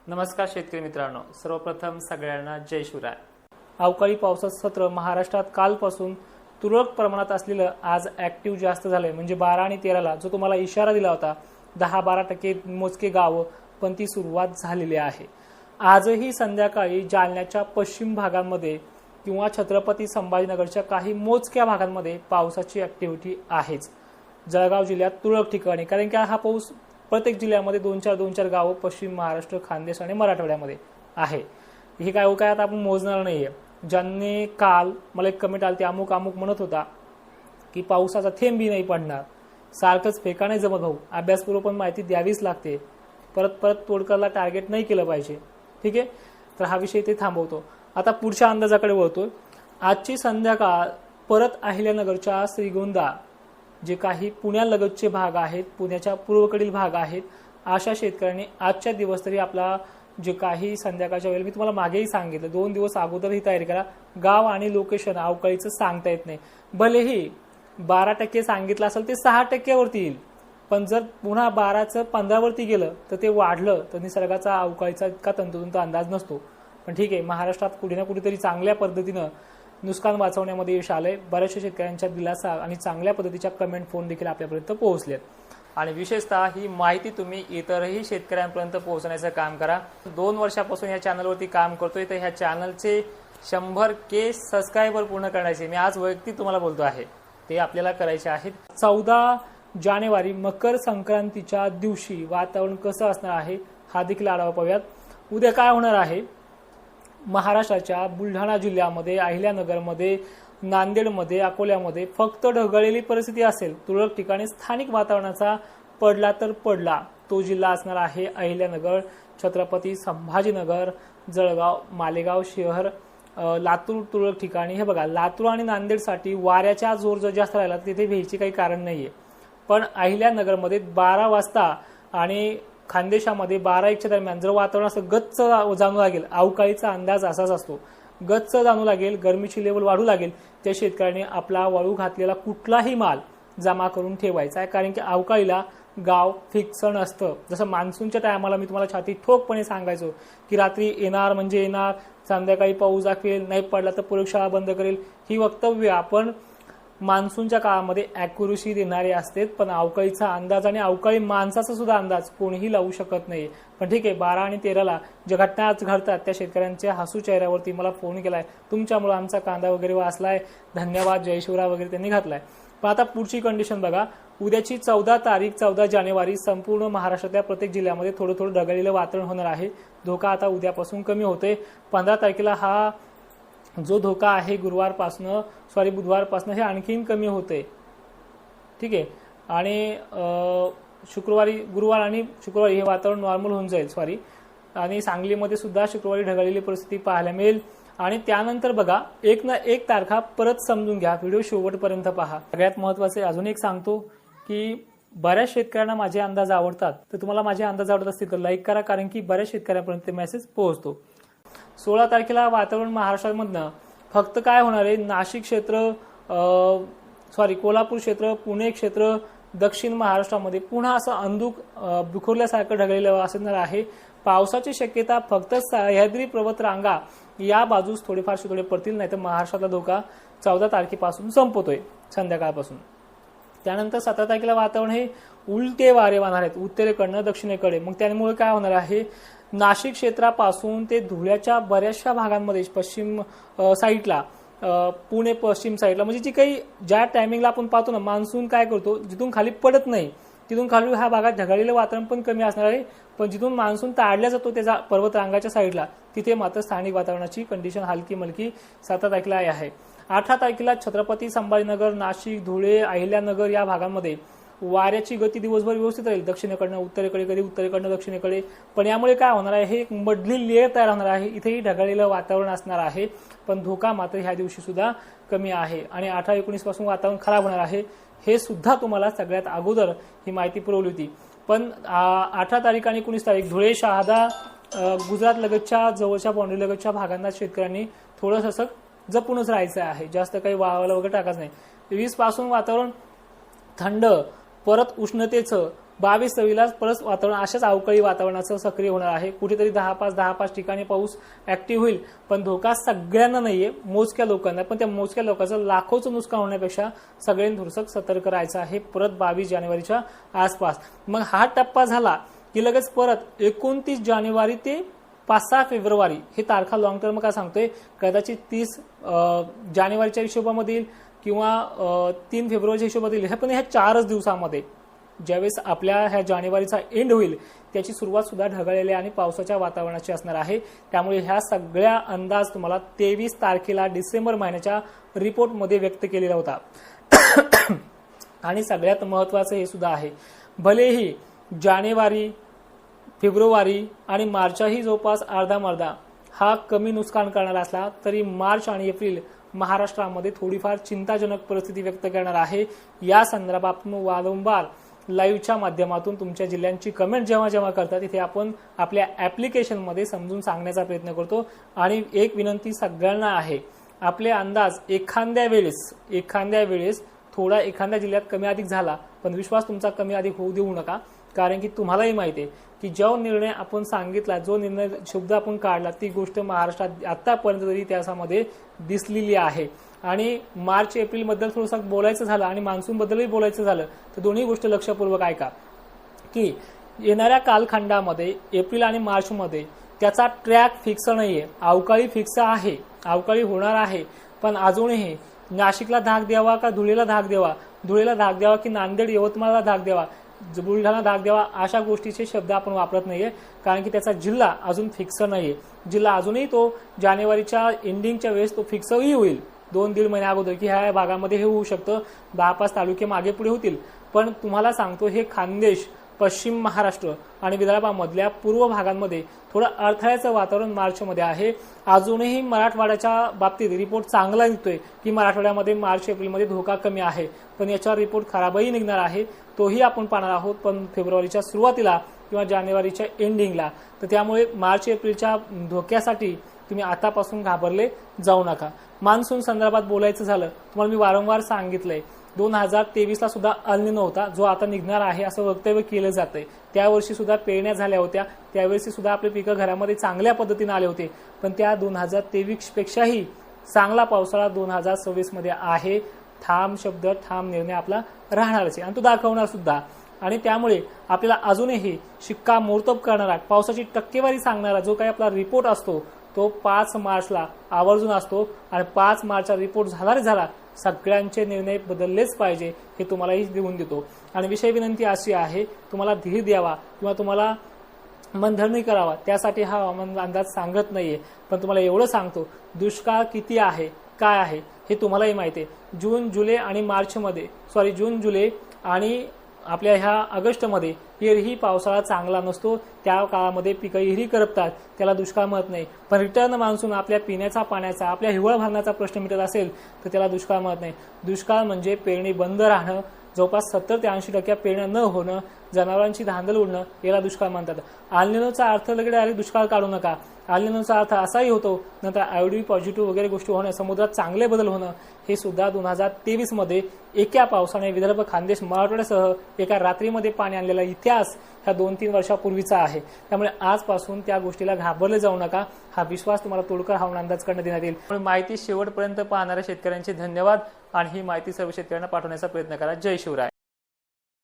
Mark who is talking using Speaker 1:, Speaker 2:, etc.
Speaker 1: नमस्कार शेतकरी मित्रांनो, सर्वप्रथम सगळ्यांना जय शिवराय।
Speaker 2: अवकाळी पावसाचं सत्र महाराष्ट्रात कालपासून तुरळक प्रमाणात असलेलं आज ऍक्टिव्ह जास्त झालंय। म्हणजे 12 आणि 13ला जो तुम्हाला इशारा दिला होता 10-12% मोजके गावं, पण ती सुरुवात झालेली आहे। आजही संध्याकाळी जालन्याच्या पश्चिम भागांमध्ये किंवा छत्रपती संभाजीनगरच्या काही मोजक्या भागांमध्ये पावसाची ऍक्टिव्हिटी आहेच। जळगाव जिल्ह्यात तुरळक ठिकाणी, कारण की हा पाऊस प्रत्येक जिल्ह्यामध्ये 2-4 गावं पश्चिम महाराष्ट्र, खानदेश आणि मराठवाड्यामध्ये आहे। हे काय आता आपण मोजणार नाहीये। ज्यांनी काल मला एक कमेंट आली, अमुक म्हणत होता की पावसाचा थेंबही नाही पडणार, सारखंच फेका नाही जमत भाऊ, अभ्यासपूर्व पण माहिती द्यावीच लागते, परत तोडकरला टार्गेट नाही केलं पाहिजे। ठीक आहे, तर हा विषय ते थांबवतो। आता पुढच्या अंदाजाकडे वळतो। आजची संध्याकाळ परत अहिल्यानगरच्या श्रीगोंदा, जे काही पुण्यालगतचे भाग आहेत, पुण्याच्या पूर्वेकडील भाग आहेत, अशा शेतकऱ्यांनी आजच्या दिवस तरी आपला जे काही संध्याकाळच्या वेळेला, मी तुम्हाला मागेही सांगितलं 2 दिवस अगोदर ही तयारी करा। गाव आणि लोकेशन अवकाळीचं सांगता येत नाही, भलेही 12% सांगितलं असेल ते 6% वरती येईल, पण जर पुन्हा 12चं 15 वरती गेलं तर ते वाढलं तर निसर्गाचा अवकाळीचा इतका तंतोतंत अंदाज नसतो। पण ठीक आहे, महाराष्ट्रात कुठे ना कुठेतरी चांगल्या पद्धतीनं नुकसान वाचवण्यामध्ये यश आलंय। बऱ्याचशा शेतकऱ्यांच्या दिलासा आणि चांगल्या पद्धतीच्या कमेंट फोन देखील आपल्यापर्यंत पोहोचलेत,
Speaker 1: आणि विशेषतः ही माहिती तुम्ही इतरही शेतकऱ्यांपर्यंत पोहोचण्याचं काम करा। 2 वर्षापासून या चॅनलवरती काम करतोय, तर ह्या चॅनलचे 100K सबस्क्रायबर पूर्ण करण्याचे मी आज वैयक्तिक तुम्हाला बोलतो आहे, ते आपल्याला करायचे आहेत।
Speaker 2: 14 जानेवारी मकर संक्रांतीच्या दिवशी वातावरण कसं असणार आहे हा देखील आढावा पाहूयात। उद्या काय होणार आहे, महाराष्ट्राच्या बुलढाणा जिल्ह्यामध्ये, अहिल्यानगरमध्ये, नांदेडमध्ये, अकोल्यामध्ये फक्त ढगाळलेली परिस्थिती असेल। तुरळक ठिकाणी स्थानिक वातावरणाचा पडला तर पडला तो जिल्हा असणार आहे अहिल्यानगर, छत्रपती संभाजीनगर, जळगाव, मालेगाव शहर, लातूर तुरळक ठिकाणी। हे बघा, लातूर आणि नांदेडसाठी वाऱ्याचा जोर जर जास्त राहिला तिथे व्हायची काही कारण नाहीये, पण अहिल्यानगरमध्ये 12 वाजता आणि खानदेशामध्ये 12-1च्या दरम्यान जर वातावरण असं गच्च जाणू लागेल, अवकाळीचा अंदाज असाच असतो, गच्च जाणू लागेल, गरमीची लेवल वाढू लागेल, त्या शेतकऱ्यांनी आपला वाळू घातलेला कुठलाही माल जमा करून ठेवायचा आहे। कारण की अवकाळीला गाव फिक्स नसतं। जसं मान्सूनच्या टायमाला मी तुम्हाला छाती ठोकपणे सांगायचो की रात्री येणार म्हणजे येणार, संध्याकाळी पाऊस दाखवेल, नाही पडला तर प्रयोगशाळा बंद करेल, ही वक्तव्य आपण मान्सूनच्या काळामध्ये ॲक्युरेसी देणारे असते, पण अवकाळीचा अंदाज आणि अवकाळी माणसाचा सुद्धा अंदाज कोणीही लावू शकत नाही। पण ठीक आहे, 12 आणि 13ला ज्या घटना आज घडतात त्या शेतकऱ्यांच्या हसू चेहऱ्यावरती मला फोन केलाय, तुमच्यामुळे आमचा कांदा वगैरे वाचलाय, धन्यवाद, जय शिवराय वगैरे त्यांनी घातलाय। पण आता पुढची कंडिशन बघा, उद्याची 14 जानेवारी संपूर्ण महाराष्ट्रातल्या प्रत्येक जिल्ह्यामध्ये थोडं ढगाळलेलं वातावरण होणार आहे। धोका आता उद्यापासून कमी होतोय। 15 तारखेला हा जो धोका आहे बुधवारपासून हे आणखीन कमी होते। ठीक आहे, आणि गुरुवार आणि शुक्रवारी हे वातावरण नॉर्मल होऊन जाईल। आणि सांगलीमध्ये सुद्धा शुक्रवारी ढगाळलेली परिस्थिती पाहायला मिळेल। आणि त्यानंतर बघा, 1 ना 1 तारखा परत समजून घ्या, व्हिडिओ शेवटपर्यंत पहा। सगळ्यात महत्त्वाचे अजून एक सांगतो की बऱ्याच शेतकऱ्यांना माझे अंदाज आवडतात, तर तुम्हाला माझे अंदाज आवडत असतील तर लाईक करा, कारण की बऱ्याच शेतकऱ्यांपर्यंत मेसेज पोहोचतो। 16 तारखेला वातावरण महाराष्ट्रामधनं फक्त काय होणार आहे, नाशिक क्षेत्र, कोल्हापूर क्षेत्र, पुणे क्षेत्र, दक्षिण महाराष्ट्रामध्ये पुन्हा असं अंधुक बिखरल्यासारखं ढगलेलं असणार आहे। पावसाची शक्यता फक्त सह्याद्री पर्वत रांगा या बाजूस थोडे पडतील, नाही तर महाराष्ट्रातला धोका 14 तारखेपासून संपतोय संध्याकाळपासून। त्यानंतर 17 तारखेला वातावरण हे उलटे वारे वाहणार आहेत उत्तरेकडनं दक्षिणेकडे। मग त्यामुळे काय होणार आहे, नाशिक क्षेत्रापासून ते धुळ्याच्या बऱ्याचशा भागांमध्ये पश्चिम साईडला, पुणे पश्चिम साईडला, म्हणजे जी काही ज्या टायमिंगला आपण पाहतो ना मान्सून काय करतो, जिथून खाली पडत नाही तिथून खाली ह्या भागात ढगाळलेलं वातावरण पण कमी असणार आहे, पण जिथून मान्सून ताडल्या जातो त्याच्या पर्वतरांगाच्या साईडला तिथे मात्र स्थानिक वातावरणाची कंडिशन हलकी मलकी 17 तारखेला आहे। 18 तारखेला छत्रपती संभाजीनगर, नाशिक, धुळे, अहिल्यानगर या भागांमध्ये वाऱ्याची गती दिवसभर व्यवस्थित राहील, दक्षिणेकडनं उत्तरेकडे, कधी उत्तरेकडनं दक्षिणेकडे। पण यामुळे काय होणार आहे, हे एक मधली लेअर तयार होणार आहे, इथेही ढगाळलेलं वातावरण असणार आहे, पण धोका मात्र ह्या दिवशी सुद्धा कमी आहे। आणि 18-19 पासून वातावरण खराब होणार आहे, हे सुद्धा तुम्हाला सगळ्यात अगोदर ही माहिती पुरवली होती। पण 18 तारीख आणि 19 तारीख धुळे, शहादा, गुजरात लगतच्या जवळच्या बाउंड्री लगतच्या भागांना शेतकऱ्यांनी थोडंसं असं जपूनच राहायचं आहे, जास्त काही वाळवायला वगैरे टाकायचं नाही। 20 पासून वातावरण थंड, परत उष्णतेचं 22-26 परत वातावरण अशाच अवकाळी वातावरणाचं सक्रिय होणार आहे. कुठेतरी 10-5 ठिकाणी पाऊस ऍक्टिव्ह होईल, पण धोका सगळ्यांना नाहीये, मोजक्या लोकांना. पण त्या मोजक्या लोकांचं लाखोचं नुकसान होण्यापेक्षा सगळ्यांनी थोडंसं सतर्क राहायचं आहे परत 22 जानेवारीच्या आसपास. मग हा टप्पा झाला की लगेच परत 29 जानेवारी ते 5-6 फेब्रुवारी हे तारखा लॉंग टर्म का सांगतोय, कदाचित 30 जानेवारीच्या हिशोबामध्ये येईल किंवा 3 फेब्रुवारीच्या हिशोबामध्ये येईल. पण ह्या 4च दिवसामध्ये ज्यावेळेस आपल्या ह्या जानेवारीचा एंड होईल त्याची सुरुवात सुद्धा ढगाळलेल्या आणि पावसाच्या वातावरणाची असणार आहे. त्यामुळे ह्या सगळ्या अंदाज तुम्हाला 23 तारखेला डिसेंबर महिन्याच्या रिपोर्टमध्ये व्यक्त केलेला होता. आणि सगळ्यात महत्वाचं हे सुद्धा आहे, भलेही जानेवारी, फेब्रुवारी आणि मार्चही जवळपास अर्धामर्धा हा कमी नुकसान करणारा असला तरी मार्च आणि एप्रिल महाराष्ट्रामध्ये थोडीफार चिंताजनक परिस्थिती व्यक्त करणार आहे. या संदर्भात वारंवार लाईव्हच्या माध्यमातून तुमच्या जिल्ह्यांची कमेंट जेव्हा करतात तिथे आपण आपल्या ऍप्लिकेशनमध्ये समजून सांगण्याचा प्रयत्न करतो. आणि एक विनंती सगळ्यांना आहे, आपले अंदाज एखाद्या वेळेस थोडा एखाद्या जिल्ह्यात कमी अधिक झाला, पण विश्वास तुमचा कमी अधिक होऊ देऊ नका. कारण की तुम्हालाही माहिती आहे की जो निर्णय आपण सांगितला, जो निर्णय शब्द आपण काढला, ती गोष्ट महाराष्ट्रात आतापर्यंत तरी इतिहासामध्ये दिसलेली आहे. आणि मार्च एप्रिल बद्दल थोडंसं बोलायचं झालं आणि मान्सून बद्दलही बोलायचं झालं तर दोन्ही गोष्टी लक्षपूर्वक ऐका की येणाऱ्या कालखंडामध्ये एप्रिल आणि मार्च मध्ये त्याचा ट्रॅक फिक्स नाहीये. अवकाळी फिक्स आहे, अवकाळी होणार आहे, पण अजूनही नाशिकला धाक द्यावा का धुळेला धाक द्यावा, धुळेला धाक द्यावा की नांदेड यवतमाळला धाक द्यावा, बुलढाणा धाक द्यावा, अशा गोष्टीचे शब्द आपण वापरत नाहीये. कारण की त्याचा जिल्हा अजून फिक्स नाहीये. जिल्हा अजूनही तो जानेवारीच्या एंडिंगच्या वेळेस तो फिक्सही होईल 2-1.5 महिन्या अगोदर की ह्या भागामध्ये हे होऊ शकतं, 10-5 तालुके मागे पुढे होतील. पण तुम्हाला सांगतो, हे खानदेश, पश्चिम महाराष्ट्र आणि विदर्भामधल्या पूर्व भागांमध्ये थोडं अडथळ्याचं वातावरण मार्चमध्ये आहे. अजूनही मराठवाड्याच्या बाबतीत रिपोर्ट चांगला निघतोय की मराठवाड्यामध्ये मार्च एप्रिलमध्ये धोका कमी आहे, पण याच्यावर रिपोर्ट खराबही निघणार आहे, तोही आपण पाहणार आहोत. पण फेब्रुवारीच्या सुरुवातीला किंवा जानेवारीच्या एंडिंगला. तर त्यामुळे मार्च एप्रिलच्या धोक्यासाठी तुम्ही आतापासून घाबरले जाऊ नका. मान्सून संदर्भात बोलायचं झालं, तुम्हाला मी वारंवार सांगितलंय 2023ला सुद्धा अल निनो होता, जो आता निघणार आहे असं वक्तव्य केलं जातंय. त्यावर्षी सुद्धा पेरण्या झाल्या होत्या, त्यावेळी सुद्धा आपले पिकं घरामध्ये चांगल्या पद्धतीने आले होते, पण त्या 2023 पेक्षाही चांगला पावसाळा 2026 मध्ये आहे. ठाम शब्द, ठाम निर्णय आपला राहणारच आहे आणि तो दाखवणार सुद्धा. आणि त्यामुळे आपल्याला अजूनही शिक्कामोर्तब करणारा, पावसाची टक्केवारी सांगणारा जो काही आपला रिपोर्ट असतो तो 5 मार्चला आवर्जून असतो. आणि 5 मार्चचा रिपोर्ट झाला, सगळ्यांचे निर्णय बदललेच पाहिजे हे तुम्हालाही देऊन देतो. आणि विषय विनंती अशी आहे, तुम्हाला धीर द्यावा किंवा तुम्हाला मनधरणी करावा त्यासाठी हा हवामान अंदाज सांगत नाहीये, पण तुम्हाला एवढं सांगतो, दुष्काळ किती आहे, काय आहे हे तुम्हालाही माहिती आहे. जून जुलै आणि आपल्या ह्या ऑगस्टमध्ये एरही पावसाळा चांगला नसतो. त्या काळामध्ये पिकं एरही करपतात, त्याला दुष्काळ म्हणत नाही. पण रिटर्न मान्सून आपल्या पिण्याचा पाण्याचा, आपल्या हिवाळा भरण्याचा प्रश्न मिटत असेल तर त्याला दुष्काळ म्हणत नाही. दुष्काळ म्हणजे पेरणी बंद राहणं, जवळपास 70 ते 80% पेरण्या न होणं, जनावरांची धांदल उडणं, याला दुष्काळ म्हणतात. अल निनोचा अर्थ लगेच डायरेक्ट दुष्काळ काढू नका. अल निनोचा अर्थ असाही होतो नंतर आयोडी पॉझिटिव्ह वगैरे गोष्टी होणं, समुद्रात चांगले बदल होणं, हे सुद्धा 2023 मध्ये एका पावसाने विदर्भ, खानदेश, मराठवाड्यासह एका रात्रीमध्ये पाणी आणलेला इतिहास ह्या 2-3 वर्षापूर्वीचा आहे. त्यामुळे आजपासून त्या गोष्टीला घाबरले जाऊ नका. हा विश्वास तुम्हाला तोडकर हवामान अंदाज करण्यात देण्यात येईल. माहिती शेवटपर्यंत पाहणाऱ्या शेतकऱ्यांचे धन्यवाद आणि ही माहिती सर्व शेतकऱ्यांना पाठवण्याचा प्रयत्न करा. जय शिवराय.